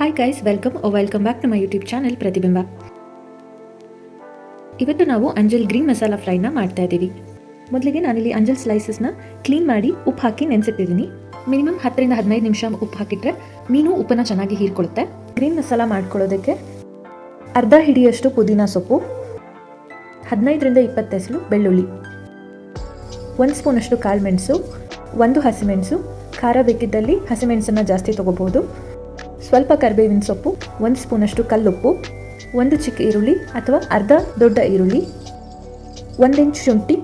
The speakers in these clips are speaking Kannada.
Hi guys, welcome back to my YouTube channel Pratibimba. ಇವತ್ತು ನಾವು ಅಂಜಲ್ ಗ್ರೀನ್ ಮಸಾಲ ಫ್ರೈನ ಮಾಡ್ತಾ ಇದ್ದೀವಿ. ಮೊದಲಿಗೆ ನಾನಿಲ್ಲಿ ಅಂಜಲ್ ಸ್ಲೈಸಸ್ನ ಕ್ಲೀನ್ ಮಾಡಿ ಉಪ್ಪು ಹಾಕಿ ನೆನೆಸಿಟ್ಟಿದ್ದೀನಿ. ಮಿನಿಮಮ್ 10ರಿಂದ 15 ನಿಮಿಷ ಉಪ್ಪು ಹಾಕಿಟ್ರೆ ಮೀನು ಉಪ್ಪನ್ನ ಚೆನ್ನಾಗಿ ಹೀರ್ಕೊಳ್ಳುತ್ತೆ. ಗ್ರೀನ್ ಮಸಾಲ ಮಾಡ್ಕೊಳ್ಳೋದಕ್ಕೆ ಅರ್ಧ ಹಿಡಿಯಷ್ಟು ಪುದೀನ ಸೊಪ್ಪು, 15ರಿಂದ 20 ಎಸಳು ಬೆಳ್ಳುಳ್ಳಿ, 1 ಸ್ಪೂನಷ್ಟು ಕಾಳು ಮೆಣಸು, 1 ಹಸಿಮೆಣಸು, ಖಾರ ಬೇಕಿದ್ದಲ್ಲಿ ಹಸಿಮೆಣಸನ್ನು ಜಾಸ್ತಿ ತೊಗೋಬೋದು, ಸ್ವಲ್ಪ ಕರಿಬೇವಿನ ಸೊಪ್ಪು, 1 ಸ್ಪೂನಷ್ಟು ಕಲ್ಲುಪ್ಪು, 1 ಚಿಕ್ಕ ಈರುಳ್ಳಿ ಅಥವಾ ಅರ್ಧ ದೊಡ್ಡ ಈರುಳ್ಳಿ, 1 ಇಂಚ್ ಶುಂಠಿ,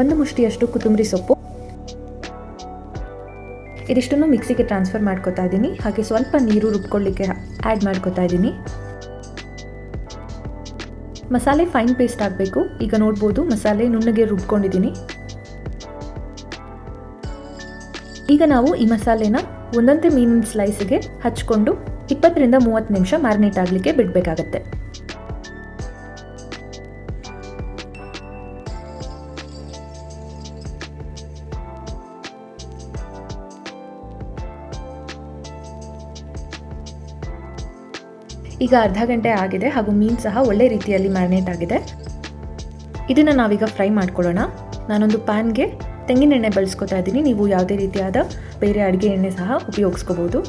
1 ಮುಷ್ಟಿಯಷ್ಟು ಕೊತ್ತಂಬರಿ ಸೊಪ್ಪು. ಇದಿಷ್ಟನ್ನು ಮಿಕ್ಸಿಗೆ ಟ್ರಾನ್ಸ್ಫರ್ ಮಾಡ್ಕೊತಾ ಇದ್ದೀನಿ. ಹಾಗೆ ಸ್ವಲ್ಪ ನೀರು ರುಬ್ಕೊಳ್ಳಿಕ್ಕೆ ಆ್ಯಡ್ ಮಾಡ್ಕೊತಾ ಇದ್ದೀನಿ. ಮಸಾಲೆ ಫೈನ್ ಪೇಸ್ಟ್ ಆಗಬೇಕು. ಈಗ ನೋಡ್ಬೋದು ಮಸಾಲೆ ನುಣ್ಣಗೆ ರುಬ್ಕೊಂಡಿದ್ದೀನಿ. ಈಗ ನಾವು ಈ ಮಸಾಲೆನ ಒಂದೊಂದೇ ಮೀನಿನ ಸ್ಲೈಸಿಗೆ ಹಚ್ಕೊಂಡು 20ರಿಂದ 30 ನಿಮಿಷ ಮ್ಯಾರಿನೇಟ್ ಆಗಲಿಕ್ಕೆ ಬಿಡಬೇಕಾಗತ್ತೆ. ಈಗ ಅರ್ಧ ಗಂಟೆ ಆಗಿದೆ ಹಾಗೂ ಮೀನು ಸಹ ಒಳ್ಳೆ ರೀತಿಯಲ್ಲಿ ಮ್ಯಾರಿನೇಟ್ ಆಗಿದೆ. ಇದನ್ನು ನಾವೀಗ ಫ್ರೈ ಮಾಡ್ಕೊಳ್ಳೋಣ. ನಾನೊಂದು ಪ್ಯಾನ್ಗೆ ತೆಂಗಿನ ಎಣ್ಣೆ ಬಳಸ್ಕೊತಾ ಇದ್ದೀನಿ. ನೀವು ಯಾವುದೇ ರೀತಿಯಾದ ಬೇರೆ ಅಡುಗೆ ಎಣ್ಣೆ ಸಹ ಉಪಯೋಗಿಸ್ಕೋಬೋದು.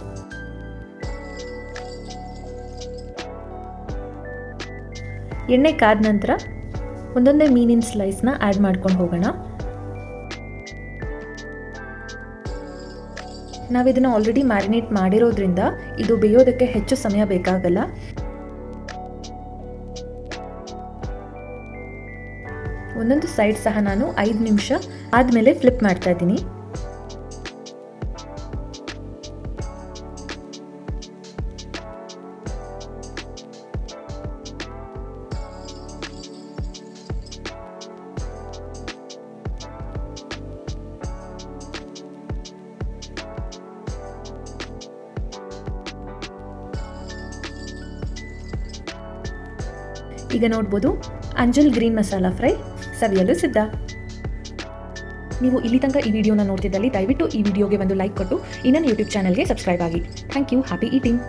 ಎಣ್ಣೆ ಕಾದ ನಂತರ ಒಂದೊಂದೇ ಮೀನಿನ ಸ್ಲೈಸ್ನ ಆ್ಯಡ್ ಮಾಡ್ಕೊಂಡು ಹೋಗೋಣ. ನಾವಿದನ್ನು ಆಲ್ರೆಡಿ ಮ್ಯಾರಿನೇಟ್ ಮಾಡಿರೋದ್ರಿಂದ ಇದು ಬೇಯೋದಕ್ಕೆ ಹೆಚ್ಚು ಸಮಯ ಬೇಕಾಗಲ್ಲ. ಒಂದೊಂದು ಸೈಡ್ ಸಹ ನಾನು 5 ನಿಮಿಷ ಆದಮೇಲೆ ಫ್ಲಿಪ್ ಮಾಡ್ತಾ ಇದ್ದೀನಿ. ಈಗ ನೋಡ್ಬೋದು ಅಂಜಲ್ ಗ್ರೀನ್ ಮಸಾಲ ಫ್ರೈ ಸವಿಯಲು ಸಿದ್ಧ. ನೀವು ಇಲ್ಲಿ ತನಕ ಈ ವಿಡಿಯೋನ ನೋಡ್ತಿದ್ದಲ್ಲಿ ದಯವಿಟ್ಟು ಈ ವಿಡಿಯೋಗೆ ಒಂದು ಲೈಕ್ ಕೊಟ್ಟು ನನ್ನ ಯೂಟ್ಯೂಬ್ ಚಾನಲ್ಗೆ ಸಬ್ಸ್ಕ್ರೈಬ್ ಆಗಿ. Thank you. Happy eating.